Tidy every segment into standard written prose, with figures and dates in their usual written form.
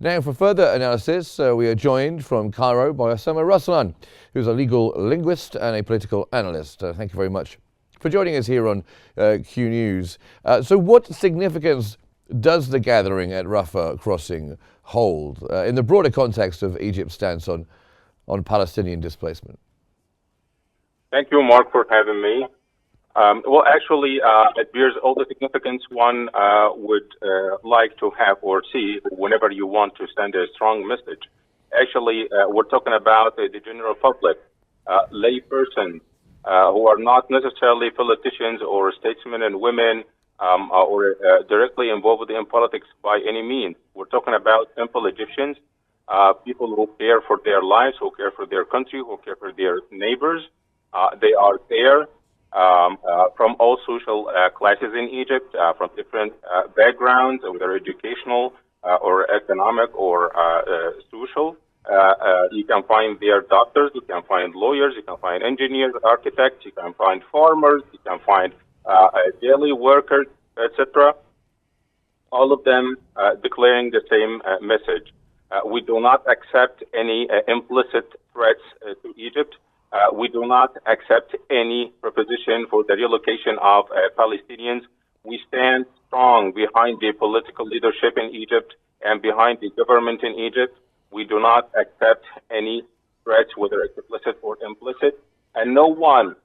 Now, for further analysis, we are joined from Cairo by Osama Raslan, who's a legal linguist and a political analyst. Thank you very much for joining us here on Q News. So what significance does the gathering at Rafah crossing hold in the broader context of Egypt's stance on Palestinian displacement? Thank you, Mark, for having me. It bears all the significance one would like to have or see whenever you want to send a strong message. We're talking about the general public, laypersons who are not necessarily politicians or statesmen and women or directly involved in politics by any means. We're talking about simple Egyptians, people who care for their lives, who care for their country, who care for their neighbors. They are there from all social classes in Egypt, from different backgrounds, whether educational or economic or social. You can find their doctors, you can find lawyers, you can find engineers, architects, you can find farmers, you can find daily workers, etc. All of them declaring the same message. We do not accept any implicit threats to Egypt. We do not accept any proposition for the relocation of Palestinians. We stand strong behind the political leadership in Egypt and behind the government in Egypt. We do not accept any threats, whether it's implicit or implicit. And no one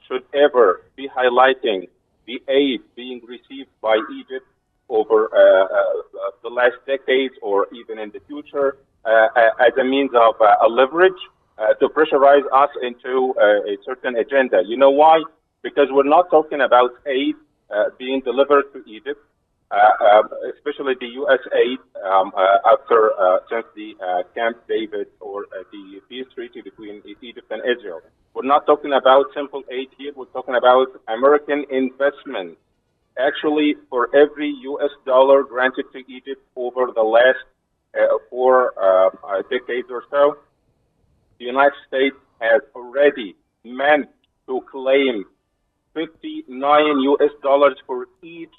should ever be highlighting the aid being received by Egypt over the last decades or even in the future as a means of a leverage to pressurize us into a certain agenda. You know why? Because we're not talking about aid being delivered to Egypt, especially the U.S. aid since the Camp David or the peace treaty between Egypt and Israel. We're not talking about simple aid here. We're talking about American investment. Actually, for every U.S. dollar granted to Egypt over the last 4 decades or so, the United States has already meant to claim 59 U.S. dollars for each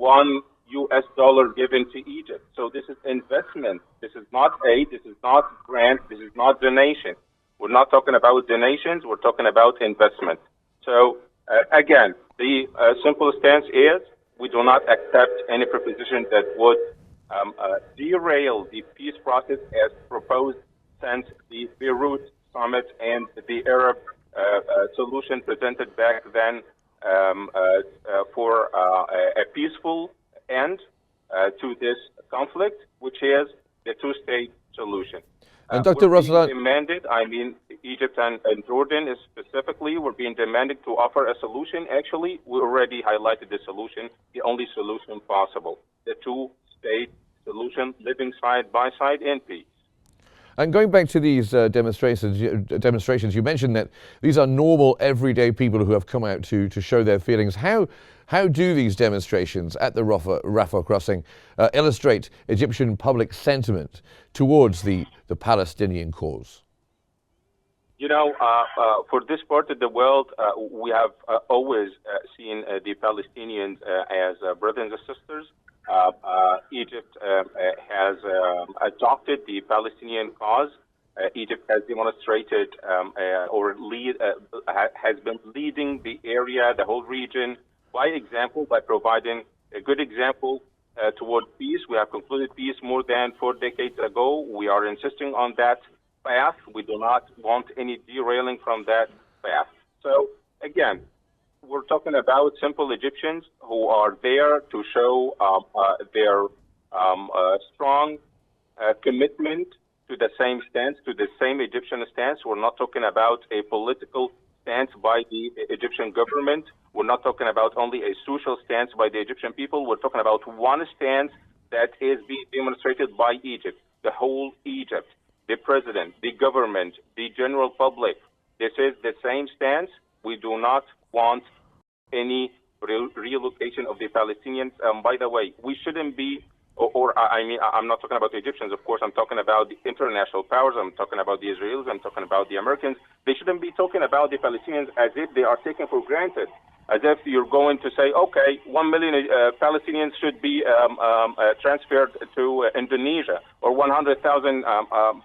$1 U.S. dollar given to Egypt. So this is investment. This is not aid. This is not grant. This is not donation. We're not talking about donations. We're talking about investment. So again, the simple stance is we do not accept any proposition that would derail the peace process as proposed since the Beirut summit and the Arab solution presented back then for a peaceful end to this conflict, which is the two-state solution. And Dr. Raslan, demanded, Egypt and Jordan is specifically, we're being demanded to offer a solution. Actually, we already highlighted the solution, the only solution possible, the two-state solution, living side by side in peace. and going back to these demonstrations, you mentioned that these are normal, everyday people who have come out to show their feelings. How do these demonstrations at the Rafah crossing illustrate Egyptian public sentiment towards the Palestinian cause? You know, for this part of the world, we have always seen the Palestinians as brothers and sisters. Egypt has adopted the Palestinian cause. Egypt has demonstrated has been leading the area, the whole region, by example, by providing a good example toward peace. We have concluded peace more than 4 decades ago. We are insisting on that path. We do not want any derailing from that path. So again, we're talking about simple Egyptians who are there to show their strong commitment to the same stance, to the same Egyptian stance. We're not talking about a political stance by the Egyptian government. We're not talking about only a social stance by the Egyptian people. We're talking about one stance that is being demonstrated by Egypt, the whole Egypt, the president, the government, the general public. This is the same stance. We do not want any relocation of the Palestinians. By the way, we shouldn't be, I'm not talking about the Egyptians, of course. I'm talking about the international powers. I'm talking about the Israelis. I'm talking about the Americans. They shouldn't be talking about the Palestinians as if they are taken for granted. as if you're going to say, okay, 1 million Palestinians should be transferred to Indonesia, or 100,000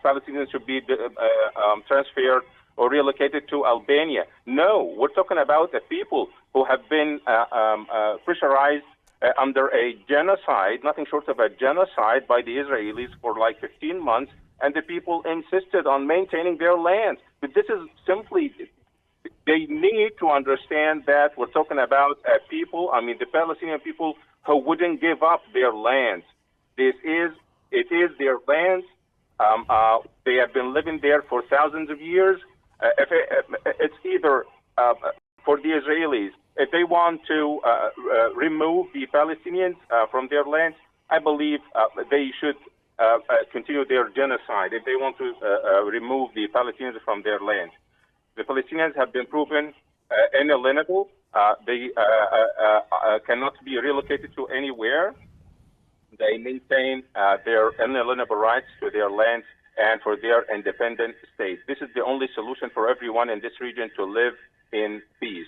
Palestinians should be transferred or relocated to Albania. No, we're talking about the people who have been pressurized under a genocide, nothing short of a genocide by the Israelis for like 15 months, and the people insisted on maintaining their land. But this is simply, they need to understand that we're talking about people, I mean the Palestinian people, who wouldn't give up their lands. It is their lands. They have been living there for thousands of years. It's either for the Israelis, if they want to remove the Palestinians from their lands, I believe they should continue their genocide if they want to remove the Palestinians from their lands. The Palestinians have been proven inalienable. They cannot be relocated to anywhere. They maintain their inalienable rights to their lands and for their independent state. This is the only solution for everyone in this region to live in peace.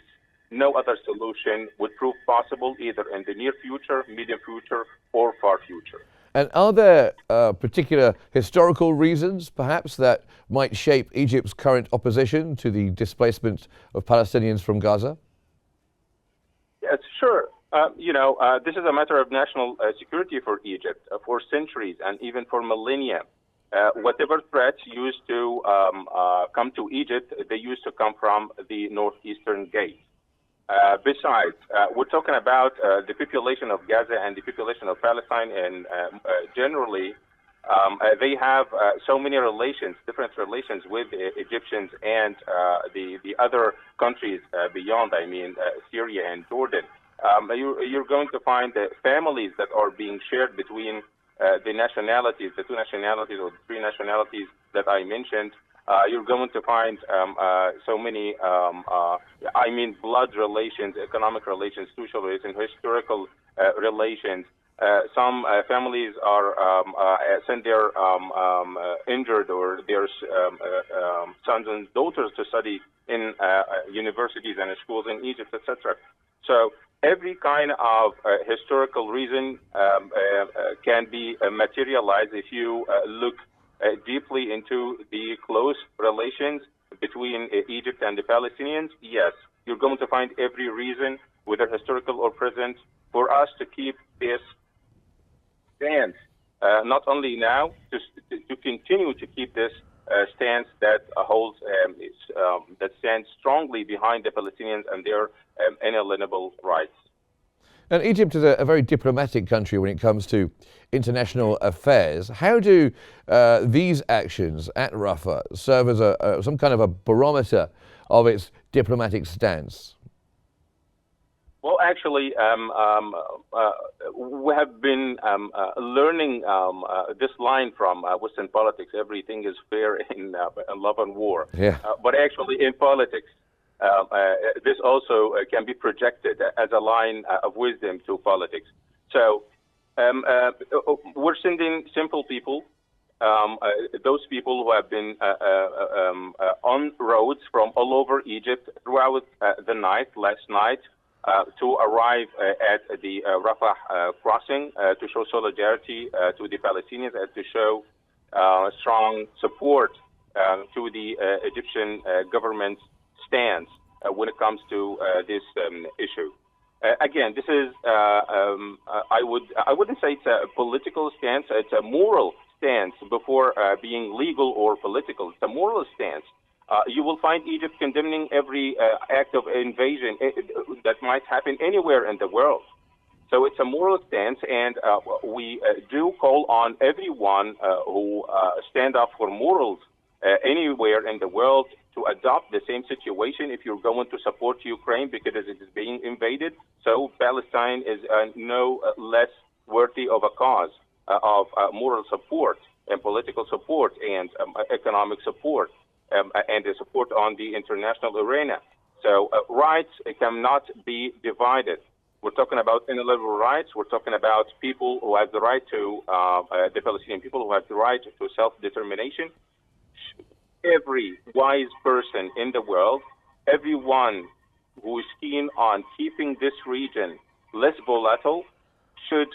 No other solution would prove possible either in the near future, medium future, or far future. And are there particular historical reasons, perhaps, that might shape Egypt's current opposition to the displacement of Palestinians from Gaza? Yes, sure. This is a matter of national security for Egypt for centuries and even for millennia. Whatever threats used to come to Egypt, they used to come from the northeastern gate. Besides, we're talking about the population of Gaza and the population of Palestine, and generally, they have so many relations, different relations with Egyptians and the other countries beyond, Syria and Jordan. You're going to find families that are being shared between the nationalities, the two nationalities or the three nationalities that I mentioned. You're going to find so many, blood relations, economic relations, social relations, historical relations. Some families are send their injured or their sons and daughters to study in universities and schools in Egypt, etc. So every kind of historical reason can be materialized if you look deeply into the close relations between Egypt and the Palestinians. Yes, you're going to find every reason, whether historical or present, for us to keep this stance, not only now, to continue to keep this stance that holds, that stands strongly behind the Palestinians and their inalienable rights. And Egypt is a very diplomatic country when it comes to international affairs. How do these actions at Rafah serve as some kind of a barometer of its diplomatic stance? Well, actually, we have been learning this line from Western politics. Everything is fair in love and war. Yeah. But actually, in politics, this also can be projected as a line of wisdom to politics. So we're sending simple people, those people who have been on roads from all over Egypt throughout the night, last night, to arrive at the Rafah crossing to show solidarity to the Palestinians and to show strong support to the Egyptian government's stance when it comes to this issue. Again, this is I wouldn't say it's a political stance. It's a moral stance before being legal or political. It's a moral stance. You will find Egypt condemning every act of invasion that might happen anywhere in the world. So it's a moral stance, and we do call on everyone who stand up for morals anywhere in the world to adopt the same situation if you're going to support Ukraine because it is being invaded. So Palestine is no less worthy of a cause of moral support and political support and economic support and the support on the international arena. So rights cannot be divided. We're talking about inalienable rights. We're talking about people who have the right to, the Palestinian people who have the right to self-determination. Every wise person in the world, everyone who is keen on keeping this region less volatile should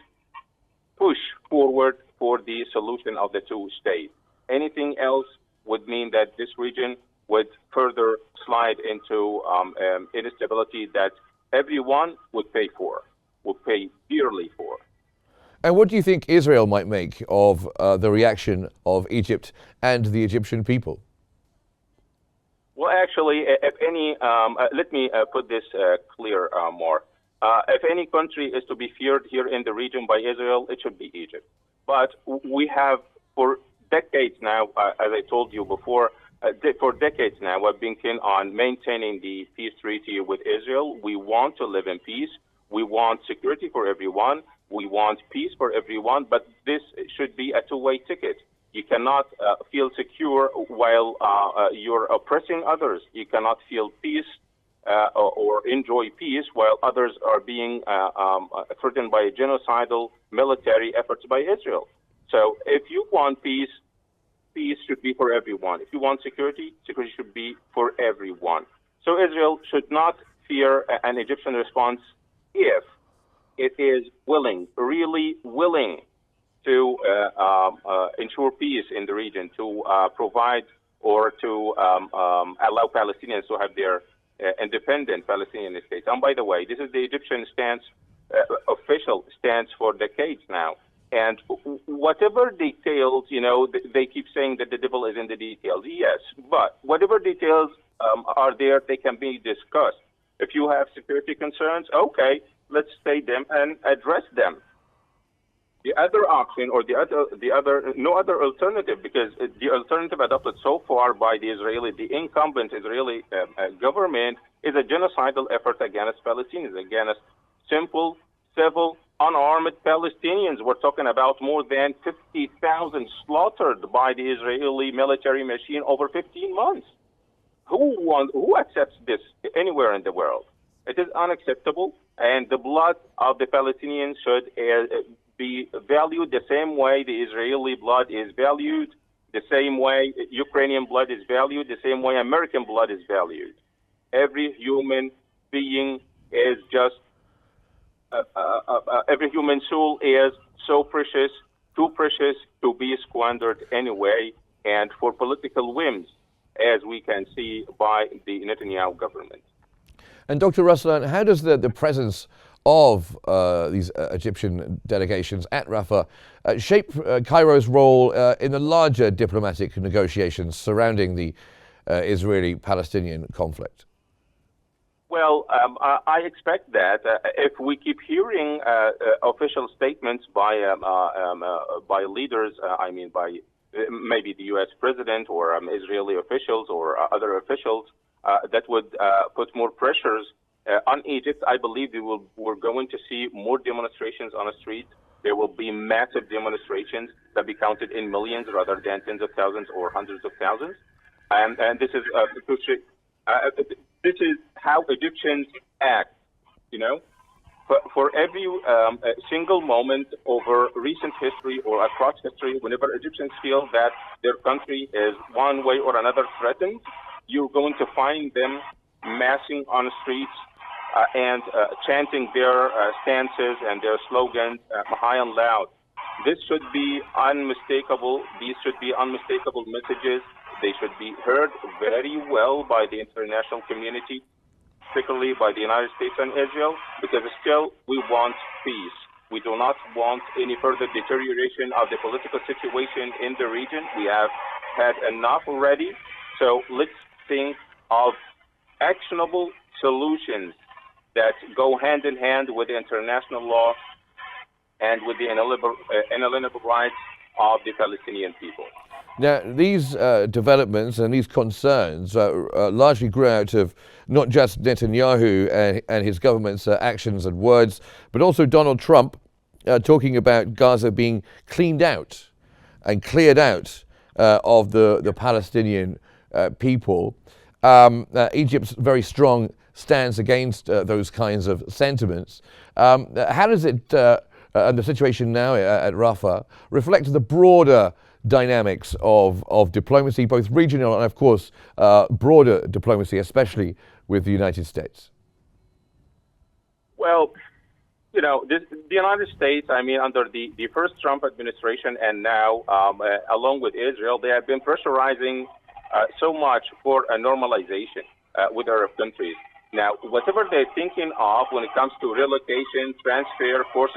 push forward for the solution of the two states. Anything else would mean that this region would further slide into instability that everyone would pay for, would pay dearly for. And what do you think Israel might make of the reaction of Egypt and the Egyptian people? Well, actually, if any, let me put this clear more. If any country is to be feared here in the region by Israel, it should be Egypt. But we have, for decades now, as I told you before, for decades now, we've been keen on maintaining the peace treaty with Israel. We want to live in peace. We want security for everyone. We want peace for everyone. But this should be a two-way ticket. You cannot feel secure while you're oppressing others. You cannot feel peace or enjoy peace while others are being threatened by genocidal military efforts by Israel. So if you want peace, peace should be for everyone. If you want security, security should be for everyone. So Israel should not fear an Egyptian response if it is willing, really willing, to ensure peace in the region, to provide or to allow Palestinians to have their independent Palestinian state. And by the way, this is the Egyptian stance, official stance for decades now. And whatever details, they keep saying that the devil is in the details. Yes, but whatever details are there, they can be discussed. If you have security concerns, okay, let's state them and address them. The other option, or no other alternative, because the alternative adopted so far by the incumbent Israeli government is a genocidal effort against Palestinians, against simple, civil, unarmed Palestinians. We're talking about more than 50,000 slaughtered by the Israeli military machine over 15 months. Who accepts this anywhere in the world? It is unacceptable, and the blood of the Palestinians should be valued the same way the Israeli blood is valued, the same way Ukrainian blood is valued, the same way American blood is valued. Every human being is just, every human soul is so precious, too precious to be squandered anyway, and for political whims, as we can see by the Netanyahu government. And Dr. Raslan, how does the presence of these Egyptian delegations at Rafah shape Cairo's role in the larger diplomatic negotiations surrounding the Israeli-Palestinian conflict? Well, I expect that if we keep hearing official statements by leaders, by maybe the U.S. president or Israeli officials or other officials, that would put more pressures on Egypt, I believe we're going to see more demonstrations on the street. There will be massive demonstrations that be counted in millions rather than tens of thousands or hundreds of thousands. And this is this is how Egyptians act. For every single moment over recent history or across history, whenever Egyptians feel that their country is one way or another threatened, you're going to find them massing on the streets and chanting their stances and their slogans high and loud. This should be unmistakable. These should be unmistakable messages. They should be heard very well by the international community, particularly by the United States and Israel, because still we want peace. We do not want any further deterioration of the political situation in the region. We have had enough already. So let's think of actionable solutions that go hand in hand with the international law and with the inalienable rights of the Palestinian people. Now, these developments and these concerns largely grew out of not just Netanyahu and his government's actions and words, but also Donald Trump talking about Gaza being cleaned out and cleared out of the Palestinian people. Egypt's very strong stance against those kinds of sentiments. How does it, and the situation now at Rafah, reflect the broader dynamics of diplomacy, both regional and, of course, broader diplomacy, especially with the United States? Well, the United States, I mean, under the first Trump administration and now, along with Israel, they have been pressurizing so much for a normalization with Arab countries. Now, whatever they're thinking of when it comes to relocation, transfer, forced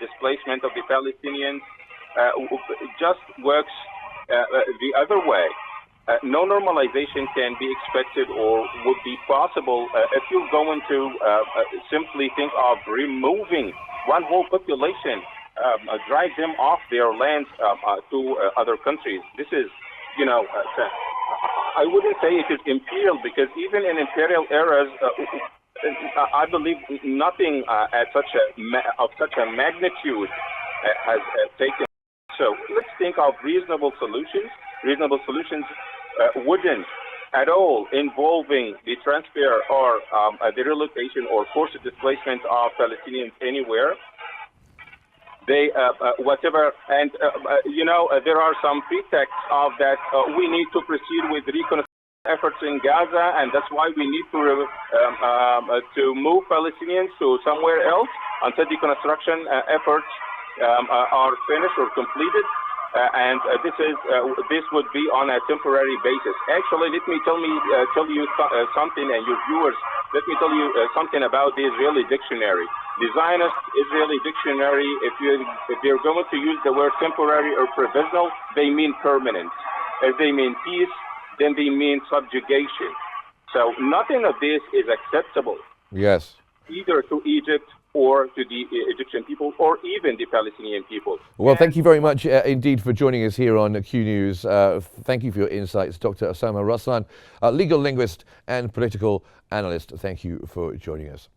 displacement of the Palestinians, just works the other way. No normalization can be expected or would be possible if you're going to simply think of removing one whole population, drive them off their lands to other countries. This is, I wouldn't say it is imperial, because even in imperial eras, I believe nothing of such a magnitude has taken. So let's think of reasonable solutions. Reasonable solutions wouldn't at all involving the transfer or the relocation or forced displacement of Palestinians anywhere. They, whatever, and there are some pretexts of that we need to proceed with reconstruction efforts in Gaza, and that's why we need to move Palestinians to somewhere else until the construction efforts are finished or completed. And this would be on a temporary basis. Actually, let me tell you something, and your viewers, let me tell you something about the Israeli dictionary. The Zionist Israeli dictionary, if you're going to use the word temporary or provisional, they mean permanent. If they mean peace, then they mean subjugation. So nothing of this is acceptable. Yes. Either to Egypt or to the Egyptian people, or even the Palestinian people. Well, thank you very much indeed for joining us here on Q News. Thank you for your insights, Dr. Osama Raslan, legal linguist and political analyst. Thank you for joining us.